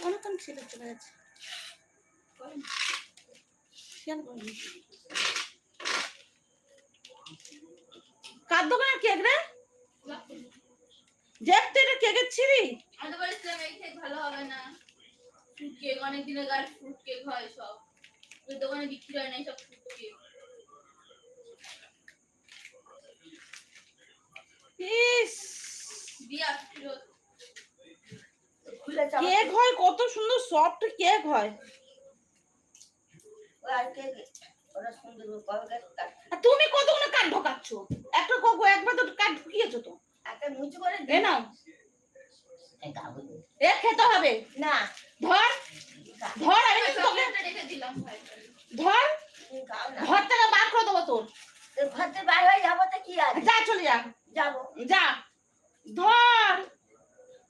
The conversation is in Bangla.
অনেকক্ষণ ছিল চলে গেছে কার দোকানের কেক রে দেখতে এটা কেকের ছিরি আমি তো বলেছিলাম এই কেক ভালো হবে না ফ্রুট কেক অনেক দিনের গাছ ফ্রুট কেক হয় সব ওই দোকানে বিক্রি হয় না সব ফ্রুট কেক ইস দিয়া ফিরত কেক হয় কত সুন্দর সফট কেক হয় তুমি কতগুলো কাঠ ঢোকাচ্ছ একটা কোকো একবার তো কাঠ ঢুকিয়েছো তো একটা মুচি করে এ নাও এ খেতে হবে না ধর ধর আমি তোকে রেখে দিলাম ভাই ধর ঘর থেকে বার করে দেবো তোর ঘর থেকে বার হয়ে যাবো তো কি আছে যা চলে যা যাবো যা ধর